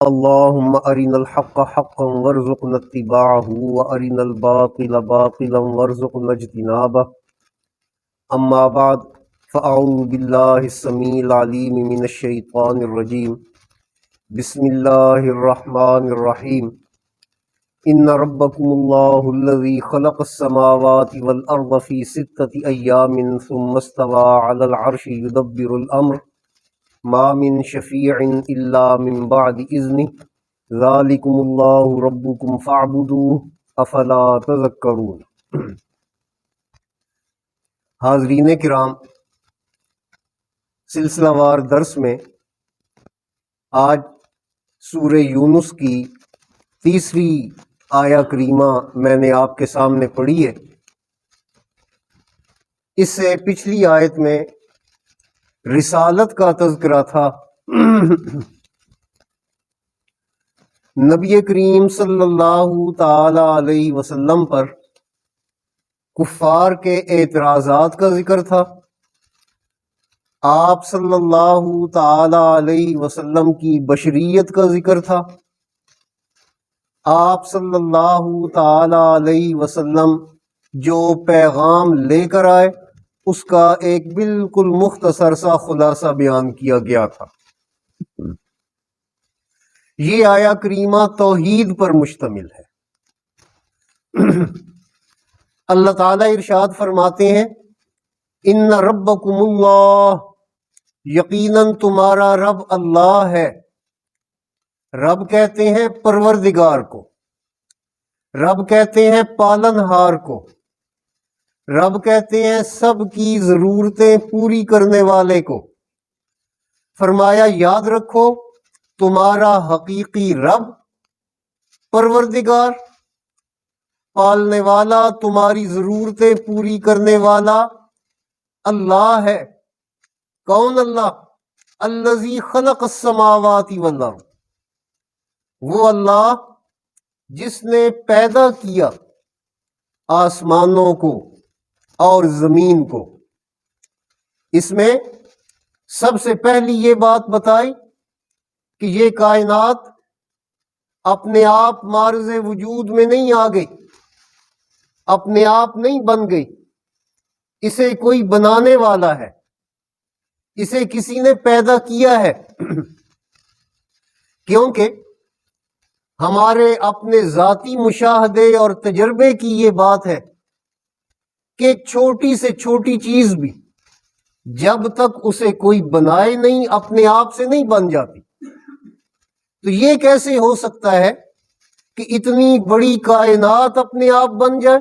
اللهم أرنا الحق حقا وارزقنا اتباعه وأرنا الباطل باطلا وارزقنا اجتنابه. أما بعد فأعوذ بالله السميع العليم من الشيطان الرجيم. بسم الله الرحمن الرحيم. إن ربكم الله الذي خلق السماوات والأرض في 6 أيام ثم استوى على العرش يدبر الأمر ما من شفيع إلا من بعد إذنه ذلكم الله ربكم فاعبدوه أفلا تذكرون. حاضرین کرام، سلسلہ وار درس میں آج سورہ یونس کی 3 آیہ کریمہ میں نے آپ کے سامنے پڑھی ہے۔ اس سے پچھلی آیت میں رسالت کا تذکرہ تھا۔ نبی کریم صلی اللہ تعالی علیہ وسلم پر کفار کے اعتراضات کا ذکر تھا۔ آپ صلی اللہ تعالی علیہ وسلم کی بشریت کا ذکر تھا۔ آپ صلی اللہ تعالی علیہ وسلم جو پیغام لے کر آئے اس کا ایک بالکل مختصر سا خلاصہ بیان کیا گیا تھا۔ یہ آیہ کریمہ توحید پر مشتمل ہے۔ اللہ تعالیٰ ارشاد فرماتے ہیں، ان ربکم اللہ، یقیناً تمہارا رب اللہ ہے۔ رب کہتے ہیں پروردگار کو، رب کہتے ہیں پالنہار کو، رب کہتے ہیں سب کی ضرورتیں پوری کرنے والے کو۔ فرمایا یاد رکھو تمہارا حقیقی رب، پروردگار، پالنے والا، تمہاری ضرورتیں پوری کرنے والا اللہ ہے۔ کون اللہ؟ الذی خلق السماوات والارض، وہ اللہ جس نے پیدا کیا آسمانوں کو اور زمین کو۔ اس میں سب سے پہلی یہ بات بتائی کہ یہ کائنات اپنے آپ معرض وجود میں نہیں آ گئی، اپنے آپ نہیں بن گئی، اسے کوئی بنانے والا ہے، اسے کسی نے پیدا کیا ہے۔ کیونکہ ہمارے اپنے ذاتی مشاہدے اور تجربے کی یہ بات ہے کہ ایک چھوٹی سے چھوٹی چیز بھی جب تک اسے کوئی بنائے نہیں اپنے آپ سے نہیں بن جاتی۔ تو یہ کیسے ہو سکتا ہے کہ اتنی بڑی کائنات اپنے آپ بن جائے؟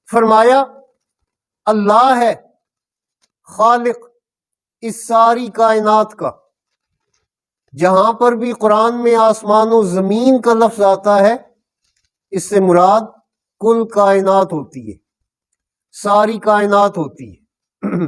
فرمایا اللہ ہے خالق اس ساری کائنات کا۔ جہاں پر بھی قرآن میں آسمان و زمین کا لفظ آتا ہے اس سے مراد کل کائنات ہوتی ہے، ساری کائنات ہوتی ہے۔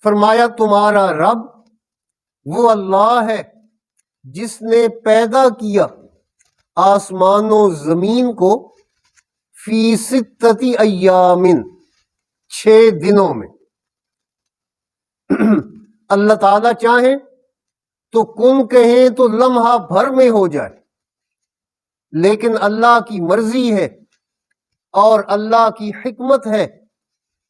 فرمایا تمہارا رب وہ اللہ ہے جس نے پیدا کیا آسمان و زمین کو فی 6 ایام، 6 دنوں میں۔ اللہ تعالیٰ چاہیں تو کن کہیں تو لمحہ بھر میں ہو جائے، لیکن اللہ کی مرضی ہے اور اللہ کی حکمت ہے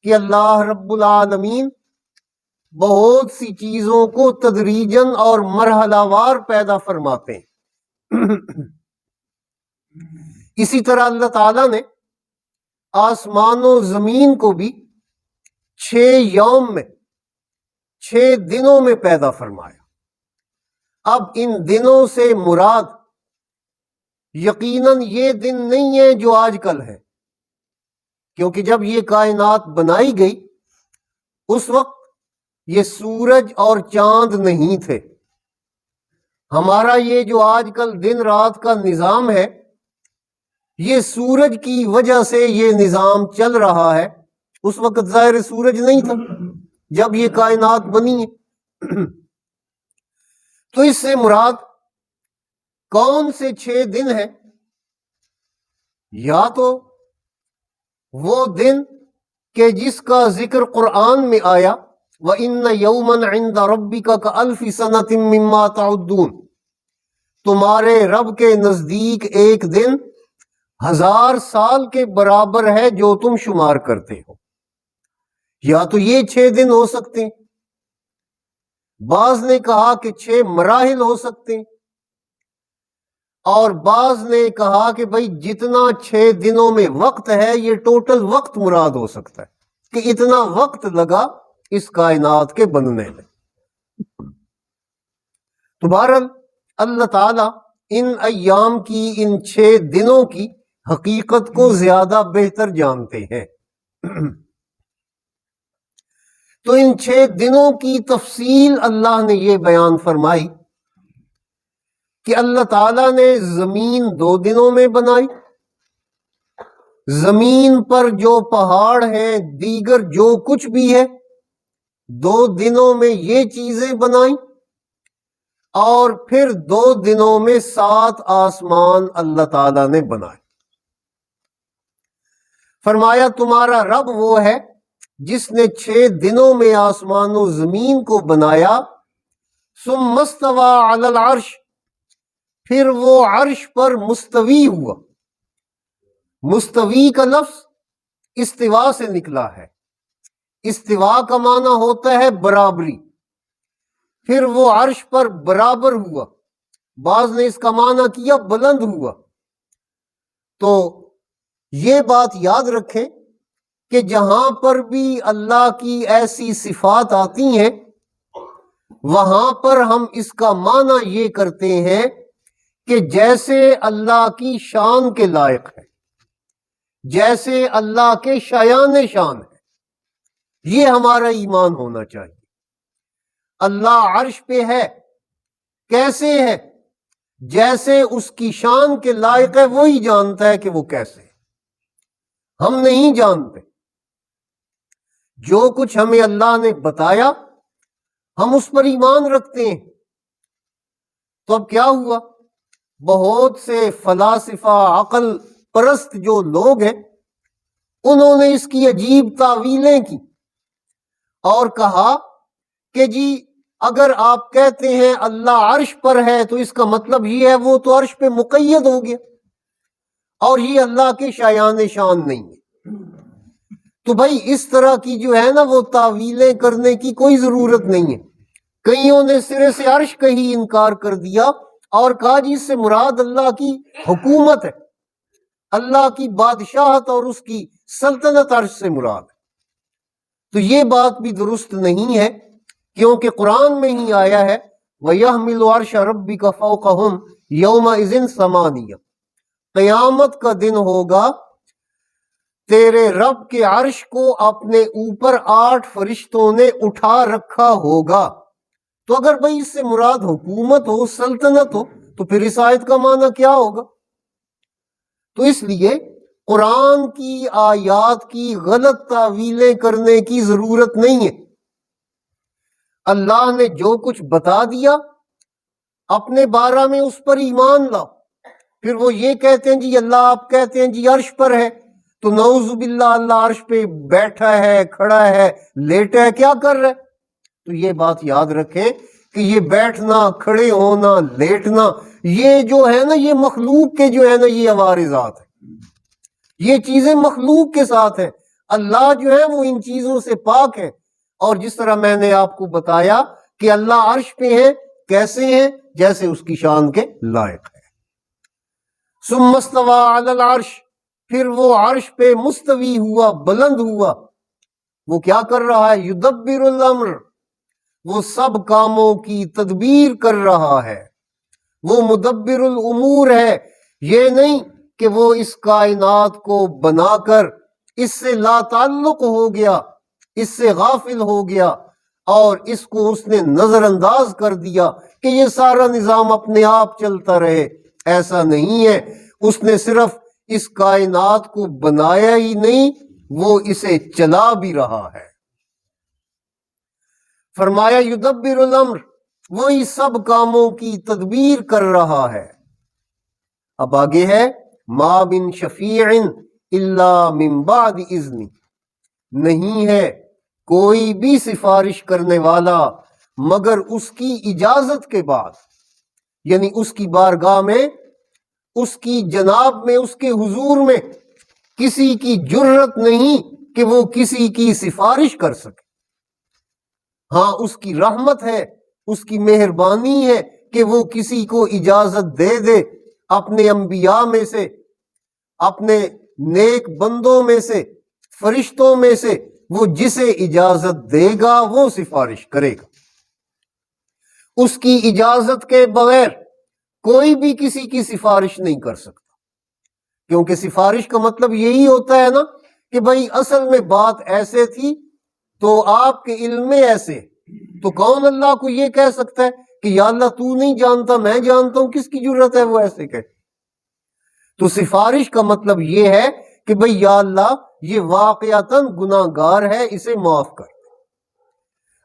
کہ اللہ رب العالمین بہت سی چیزوں کو تدریجاً اور مرحلہ وار پیدا فرماتے ہیں۔ اسی طرح اللہ تعالیٰ نے آسمان و زمین کو بھی 6 یوم میں، 6 دنوں میں پیدا فرمایا۔ اب ان دنوں سے مراد یقیناً یہ دن نہیں ہے جو آج کل ہے، کیونکہ جب یہ کائنات بنائی گئی اس وقت یہ سورج اور چاند نہیں تھے۔ ہمارا یہ جو آج کل دن رات کا نظام ہے، یہ سورج کی وجہ سے یہ نظام چل رہا ہے۔ اس وقت ظاہر سورج نہیں تھا جب یہ کائنات بنی ہے۔ تو اس سے مراد کون سے 6 دن ہیں؟ یا تو وہ دن کہ جس کا ذکر قرآن میں آیا وَإِنَّ يَوْمًا عِندَ رَبِّكَ كَأَلْفِ سَنَةٍ مِّمَّا تَعُدُّونَ، تمہارے رب کے نزدیک ایک دن 1000 سال کے برابر ہے جو تم شمار کرتے ہو۔ یا تو یہ 6 دن ہو سکتے ہیں، بعض نے کہا کہ 6 مراحل ہو سکتے ہیں، اور بعض نے کہا کہ بھئی جتنا 6 دنوں میں وقت ہے یہ ٹوٹل وقت مراد ہو سکتا ہے کہ اتنا وقت لگا اس کائنات کے بننے میں۔ تو بہرحال اللہ تعالیٰ ان ایام کی، ان 6 دنوں کی حقیقت کو زیادہ بہتر جانتے ہیں۔ تو ان 6 دنوں کی تفصیل اللہ نے یہ بیان فرمائی کہ اللہ تعالیٰ نے زمین 2 دنوں میں بنائی، زمین پر جو پہاڑ ہیں، دیگر جو کچھ بھی ہے 2 دنوں میں یہ چیزیں بنائیں، اور پھر 2 دنوں میں 7 آسمان اللہ تعالیٰ نے بنائے۔ فرمایا تمہارا رب وہ ہے جس نے 6 دنوں میں آسمان و زمین کو بنایا، ثم استوى علی العرش، پھر وہ عرش پر مستوی ہوا۔ مستوی کا لفظ استوا سے نکلا ہے، استوا کا معنی ہوتا ہے برابری، پھر وہ عرش پر برابر ہوا، بعض نے اس کا معنی کیا بلند ہوا۔ تو یہ بات یاد رکھیں کہ جہاں پر بھی اللہ کی ایسی صفات آتی ہیں وہاں پر ہم اس کا معنی یہ کرتے ہیں کہ جیسے اللہ کی شان کے لائق ہے، جیسے اللہ کے شایان شان ہے، یہ ہمارا ایمان ہونا چاہیے۔ اللہ عرش پہ ہے، کیسے ہے؟ جیسے اس کی شان کے لائق ہے، وہی جانتا ہے کہ وہ کیسے ہے، ہم نہیں جانتے۔ جو کچھ ہمیں اللہ نے بتایا ہم اس پر ایمان رکھتے ہیں۔ تو اب کیا ہوا؟ بہت سے فلاسفہ، عقل پرست جو لوگ ہیں، انہوں نے اس کی عجیب تعویلیں کی اور کہا کہ جی اگر آپ کہتے ہیں اللہ عرش پر ہے تو اس کا مطلب یہ ہے وہ تو عرش پہ مقید ہو گیا، اور یہ اللہ کے شایان شان نہیں ہے۔ تو بھائی اس طرح کی جو ہے نا وہ تعویلیں کرنے کی کوئی ضرورت نہیں ہے۔ کئیوں نے سرے سے عرش کا ہی انکار کر دیا اور کہا جی اس سے مراد اللہ کی حکومت ہے، اللہ کی بادشاہت اور اس کی سلطنت عرش سے مراد ہے۔ تو یہ بات بھی درست نہیں ہے، کیونکہ قرآن میں ہی آیا ہے وَيَحْمِلُ عَرْشَ رَبِّكَ فَوْقَهُمْ يَوْمَئِذٍ ثَمَانِيَةٌ، قیامت کا دن ہوگا تیرے رب کے عرش کو اپنے اوپر 8 فرشتوں نے اٹھا رکھا ہوگا۔ تو اگر بھئی اس سے مراد حکومت ہو، سلطنت ہو، تو پھر اس آیت کا معنی کیا ہوگا؟ تو اس لیے قرآن کی آیات کی غلط تعویلیں کرنے کی ضرورت نہیں ہے۔ اللہ نے جو کچھ بتا دیا اپنے بارے میں اس پر ایمان لاؤ۔ پھر وہ یہ کہتے ہیں جی اللہ، آپ کہتے ہیں جی عرش پر ہے، تو نعوذ باللہ اللہ عرش پہ بیٹھا ہے، کھڑا ہے، لیٹا ہے، کیا کر رہا ہے؟ تو یہ بات یاد رکھیں کہ یہ بیٹھنا، کھڑے ہونا، لیٹنا، یہ جو ہے نا یہ مخلوق کے جو ہے نا یہ عوارضات ہیں، یہ چیزیں مخلوق کے ساتھ ہیں۔ اللہ جو ہے وہ ان چیزوں سے پاک ہے۔ اور جس طرح میں نے آپ کو بتایا کہ اللہ عرش پہ ہے، کیسے ہیں؟ جیسے اس کی شان کے لائق ہے۔ ثم استوى علی العرش، پھر وہ عرش پہ مستوی ہوا، بلند ہوا۔ وہ کیا کر رہا ہے؟ یدبر الامر، وہ سب کاموں کی تدبیر کر رہا ہے، وہ مدبر الامور ہے۔ یہ نہیں کہ وہ اس کائنات کو بنا کر اس سے لا تعلق ہو گیا، اس سے غافل ہو گیا اور اس کو اس نے نظر انداز کر دیا کہ یہ سارا نظام اپنے آپ چلتا رہے۔ ایسا نہیں ہے، اس نے صرف اس کائنات کو بنایا ہی نہیں، وہ اسے چلا بھی رہا ہے۔ فرمایا یدبر الامر، وہی سب کاموں کی تدبیر کر رہا ہے۔ اب آگے ہے ما من شفیع الا من بعد اذن، نہیں ہے کوئی بھی سفارش کرنے والا مگر اس کی اجازت کے بعد، یعنی اس کی بارگاہ میں، اس کی جناب میں، اس کے حضور میں کسی کی جرت نہیں کہ وہ کسی کی سفارش کر سکے۔ ہاں اس کی رحمت ہے، اس کی مہربانی ہے کہ وہ کسی کو اجازت دے دے اپنے انبیاء میں سے، اپنے نیک بندوں میں سے، فرشتوں میں سے، وہ جسے اجازت دے گا وہ سفارش کرے گا۔ اس کی اجازت کے بغیر کوئی بھی کسی کی سفارش نہیں کر سکتا، کیونکہ سفارش کا مطلب یہی ہوتا ہے نا کہ بھائی اصل میں بات ایسے تھی تو آپ کے علم میں ایسے، تو کون اللہ کو یہ کہہ سکتا ہے کہ یا اللہ تو نہیں جانتا میں جانتا ہوں، کس کی جرت ہے وہ ایسے کہے؟ تو سفارش کا مطلب یہ ہے کہ بھئی یا اللہ یہ واقعتاً گناہ گار ہے، اسے معاف کر۔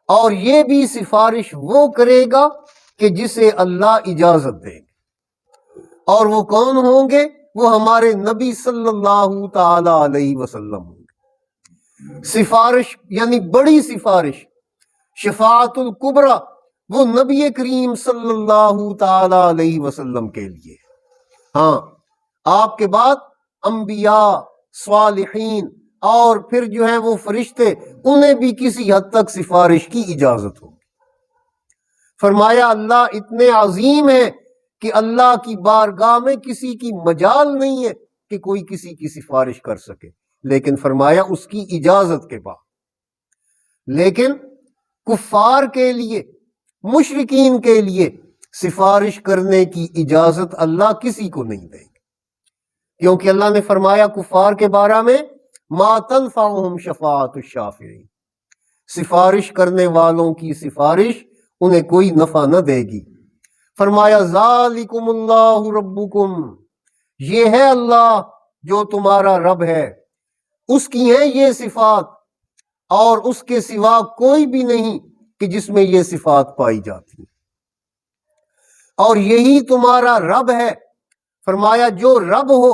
اور یہ بھی سفارش وہ کرے گا کہ جسے اللہ اجازت دے گا، اور وہ کون ہوں گے؟ وہ ہمارے نبی صلی اللہ تعالی علیہ وسلم ہوں گے۔ سفارش یعنی بڑی سفارش، شفاعت الکبریٰ، وہ نبی کریم صلی اللہ تعالی علیہ وسلم کے لیے۔ ہاں آپ کے بعد انبیاء، صالحین اور پھر جو ہیں وہ فرشتے، انہیں بھی کسی حد تک سفارش کی اجازت ہوگی۔ فرمایا اللہ اتنے عظیم ہے کہ اللہ کی بارگاہ میں کسی کی مجال نہیں ہے کہ کوئی کسی کی سفارش کر سکے، لیکن فرمایا اس کی اجازت کے بعد۔ لیکن کفار کے لیے، مشرکین کے لیے سفارش کرنے کی اجازت اللہ کسی کو نہیں دے گا، کیونکہ اللہ نے فرمایا کفار کے بارے میں ما تنفعہم شفاعت الشافعین، سفارش کرنے والوں کی سفارش انہیں کوئی نفع نہ دے گی۔ فرمایا ذالکم اللہ ربکم، یہ ہے اللہ جو تمہارا رب ہے، اس کی ہیں یہ صفات، اور اس کے سوا کوئی بھی نہیں کہ جس میں یہ صفات پائی جاتی ہیں، اور یہی تمہارا رب ہے۔ فرمایا جو رب ہو،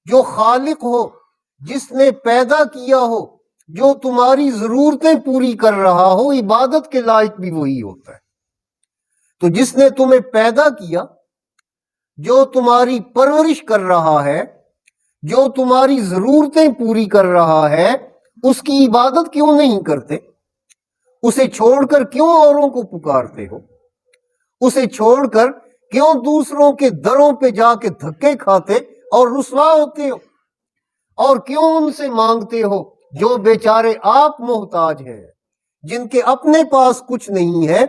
جو خالق ہو، جس نے پیدا کیا ہو، جو تمہاری ضرورتیں پوری کر رہا ہو، عبادت کے لائق بھی وہی ہوتا ہے۔ تو جس نے تمہیں پیدا کیا، جو تمہاری پرورش کر رہا ہے، جو تمہاری ضرورتیں پوری کر رہا ہے، اس کی عبادت کیوں نہیں کرتے؟ اسے چھوڑ کر کیوں اوروں کو پکارتے ہو؟ اسے چھوڑ کر کیوں دوسروں کے دروں پہ جا کے دھکے کھاتے اور رسوا ہوتے ہو؟ اور کیوں ان سے مانگتے ہو جو بیچارے آپ محتاج ہیں، جن کے اپنے پاس کچھ نہیں ہے؟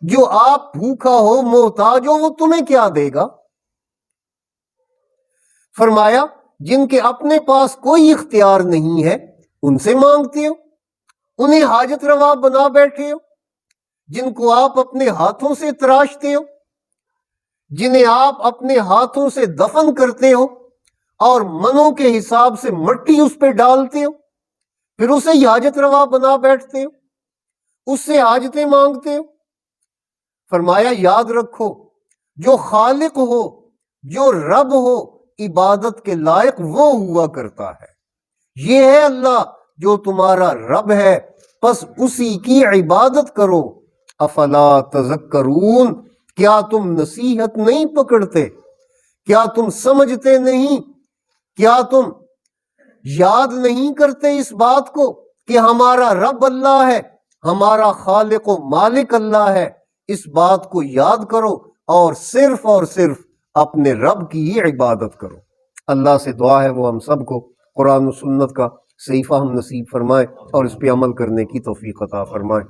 جو آپ بھوکا ہو، محتاج ہو، وہ تمہیں کیا دے گا؟ فرمایا جن کے اپنے پاس کوئی اختیار نہیں ہے ان سے مانگتے ہو، انہیں حاجت روا بنا بیٹھے ہو، جن کو آپ اپنے ہاتھوں سے تراشتے ہو، جنہیں آپ اپنے ہاتھوں سے دفن کرتے ہو اور منوں کے حساب سے مٹی اس پہ ڈالتے ہو، پھر اسے ہی حاجت روا بنا بیٹھتے ہو، اس سے حاجتیں مانگتے ہو۔ فرمایا یاد رکھو جو خالق ہو، جو رب ہو، عبادت کے لائق وہ ہوا کرتا ہے، یہ ہے اللہ جو تمہارا رب ہے، پس اسی کی عبادت کرو۔ افلا تذکرون، کیا تم نصیحت نہیں پکڑتے؟ کیا تم سمجھتے نہیں؟ کیا تم یاد نہیں کرتے اس بات کو کہ ہمارا رب اللہ ہے، ہمارا خالق و مالک اللہ ہے؟ اس بات کو یاد کرو اور صرف اپنے رب کی ہی عبادت کرو۔ اللہ سے دعا ہے وہ ہم سب کو قرآن و سنت کا صحیح فہم نصیب فرمائے اور اس پہ عمل کرنے کی توفیق عطا فرمائے۔